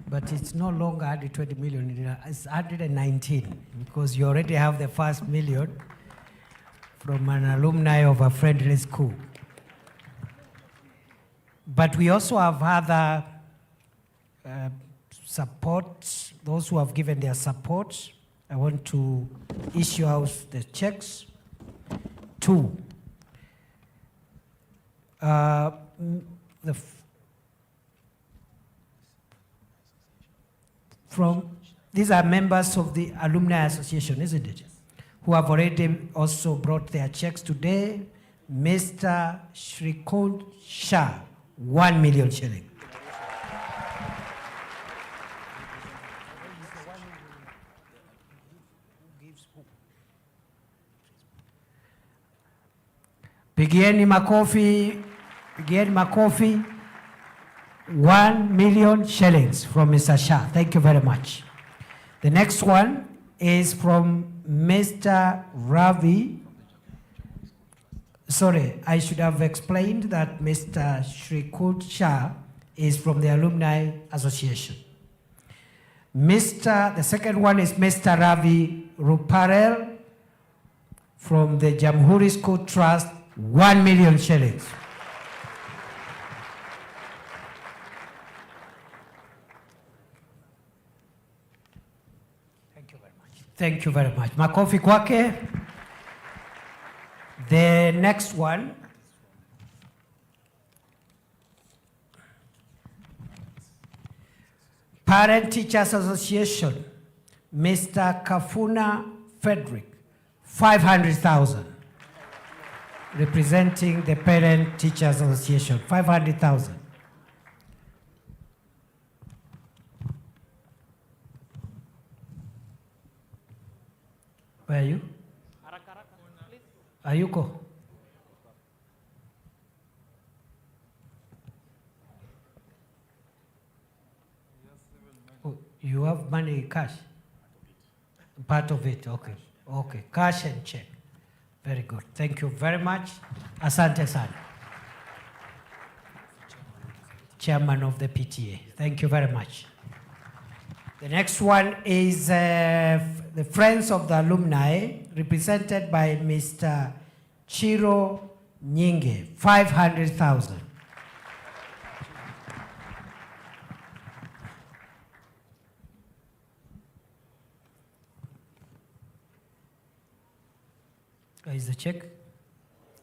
But it's no longer 120 million, it's 119, because you already have the first million from an alumni of a friendly school. But we also have other support, those who have given their support. I want to issue out the checks. 2. These are members of the Alumni Association, isn't it? Who have already also brought their checks today. Mr. Shrikund Shah, 1 million shillings. Pigieni makofi, pigieni makofi. 1 million shillings from Mr. Shah. Thank you very much. The next one is from Mr. Ravi. Sorry, I should have explained that Mr. Shrikund Shah is from the Alumni Association. The second one is Mr. Ravi Ruparel from the Jamhuri School Trust, 1 million shillings. Thank you very much. Thank you very much. Makofi kwake. The next one Parent Teachers Association, Mr. Kafuna Frederick, 500,000. Representing the Parent Teachers Association, 500,000. Where are you? Ayuko. Oh, you have money cash? Part of it, okay. Okay, cash and check. Very good. Thank you very much. Asante sana. Chairman of the PTA. Thank you very much. The next one is the Friends of the Alumni, represented by Mr. Chiro Nyinge, 500,000. Where is the check?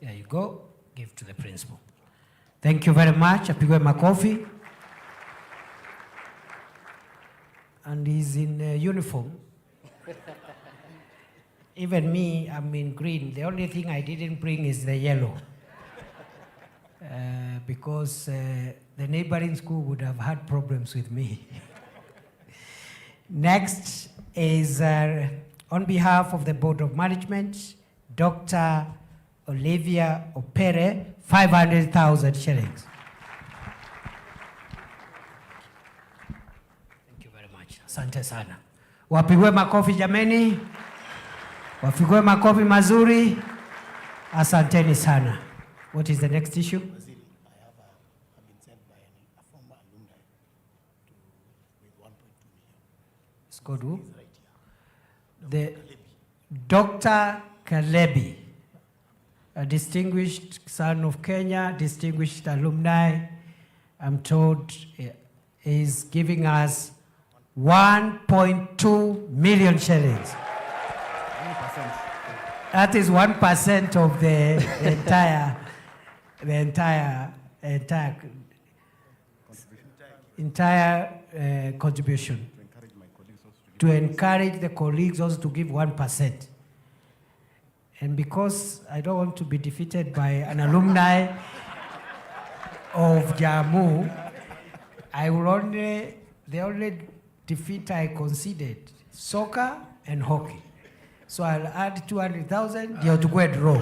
There you go. Give to the principal. Thank you very much. Apigwe makofi. And he's in uniform. Even me, I'm in green. The only thing I didn't bring is the yellow. Because the neighboring school would have had problems with me. Next is, on behalf of the Board of Management, Dr. Olivia Opere, 500,000 shillings. Thank you very much. Asante sana. Wapigwe makofi jameni. Wapigwe makofi mazuri. Asanteni sana. What is the next issue? I've been sent by a former alumni with 1.2 million. It's called who? The Dr. Kalebi, a distinguished son of Kenya, distinguished alumni, I'm told is giving us 1.2 million shillings. 1%. That is 1% of the entire contribution. To encourage the colleagues also to give 1%. And because I don't want to be defeated by an alumni of Jamhuri, the only defeat I conceded, soccer and hockey. So I'll add 200,000, ndio tukue draw.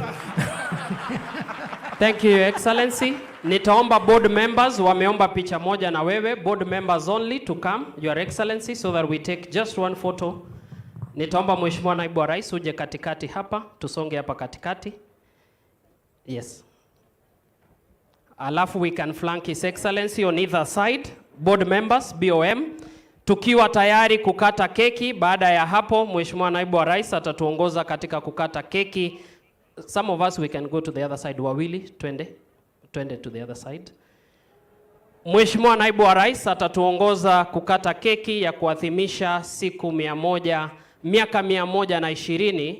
Thank you, Your Excellency. Nitaomba board members, wameomba picha moja na wewe, board members only to come, Your Excellency, so that we take just one photo. Nitaomba Mheshimiwa Naibu wa Rais uje katikati hapa, tusonge hapa katikati. Yes. Alafu we can flank His Excellency on either side. Board members, BOM, tukiwa tayari kukata keki. Baada ya hapo, Mheshimiwa Naibu wa Rais atatuongoza katika kukata keki. Some of us, we can go to the other side. Wawili, twende to the other side. Mheshimiwa Naibu wa Rais atatuongoza kukata keki ya kuadhimisha siku miaka 120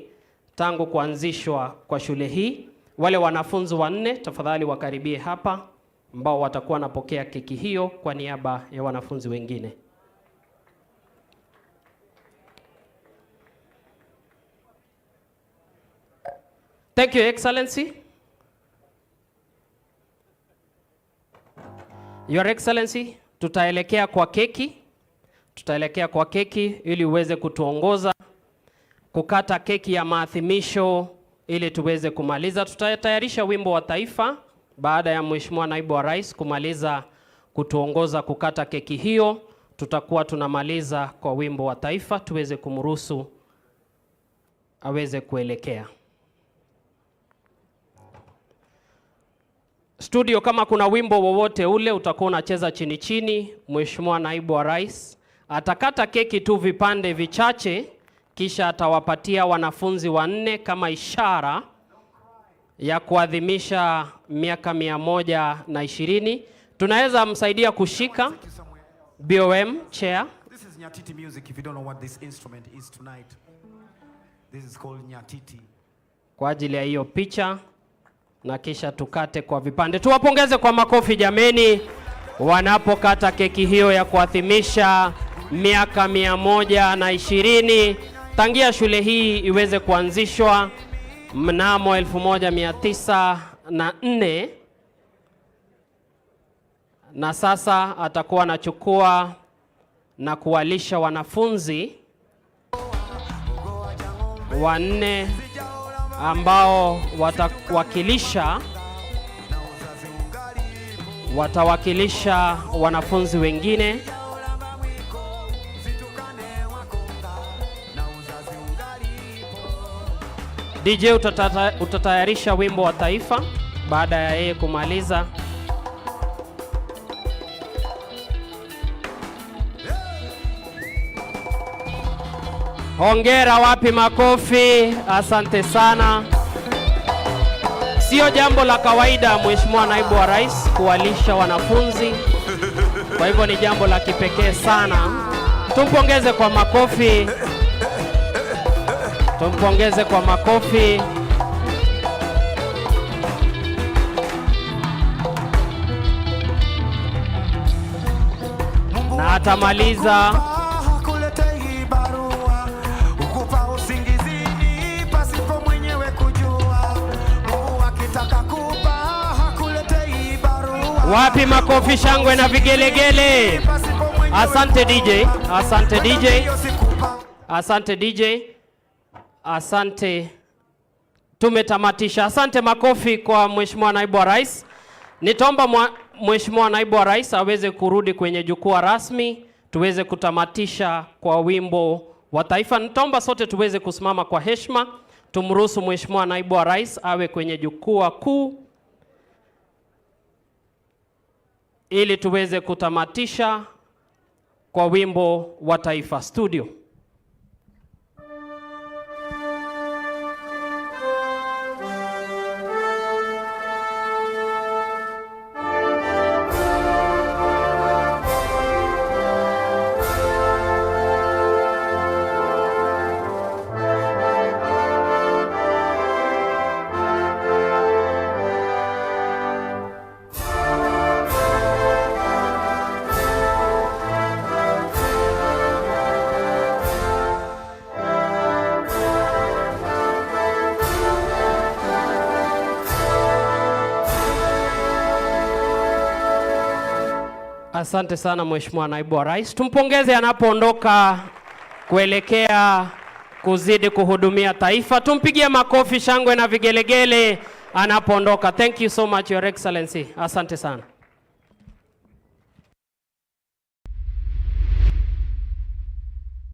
tangu kuanzishwa kwa shule hii. Wale wanafunzi 4 tafadhali wakaribie hapa, ambao watakuwa napokea keki hiyo kwa niaba ya wanafunzi wengine. Thank you, Excellency. Your Excellency, tutaelekea kwa keki ili uweze kutuongoza kukata keki ya maadhimisho ili tuweze kumaliza. Tutatayarisha wimbo wa taifa baada ya Mheshimiwa Naibu wa Rais kumaliza kutuongoza kukata keki hiyo. Tutakuwa tunamaliza kwa wimbo wa taifa tuweze kumruhusu aweze kuelekea. Studio, kama kuna wimbo wowote ule utakuwa unacheza chini chini. Mheshimiwa Naibu wa Rais atakata keki tu vipande vichache, kisha atawapatia wanafunzi 4 kama ishara ya kuadhimisha miaka 120. Tunaweza msaidia kushika BOM chair. This is Nyatiti music if you don't know what this instrument is tonight. This is called Nyatiti. Kwa ajili ya hiyo picha na kisha tukate kwa vipande. Tuwapongeze kwa makofi jameni wanapokata keki hiyo ya kuadhimisha miaka 120 tangia shule hii iweze kuanzishwa mnamo 1904, na sasa atakuwa anachukua na kuwalisha wanafunzi 4 ambao watawakilisha wanafunzi wengine. DJ utatayarisha wimbo wa taifa baada ya yeye kumaliza. Hongera, wapi makofi. Asante sana. Sio jambo la kawaida Mheshimiwa Naibu wa Rais kuwalisha wanafunzi. Kwa hivyo ni jambo la kipekee sana. Tumpongeze kwa makofi. Tumpongeze kwa makofi. Na atamaliza wapi makofi, shangwe na vigelegele. Asante DJ, asante DJ, asante DJ, asante. Tumetamatisha. Asante, makofi kwa Mheshimiwa Naibu wa Rais. Nitaomba Mheshimiwa Naibu wa Rais aweze kurudi kwenye jukwaa rasmi tuweze kutamatisha kwa wimbo wa taifa. Nitaomba sote tuweze kusimama kwa heshima, tumruhusu Mheshimiwa Naibu wa Rais awe kwenye jukwaa kuu ili tuweze kutamatisha kwa wimbo wa taifa. Studio. Asante sana Mheshimiwa Naibu wa Rais. Tumpongeze anapoondoka kuelekea kuzidi kuhudumia taifa. Tumpigie makofi, shangwe na vigelegele anapoondoka. Thank you so much, Your Excellency. Asante sana.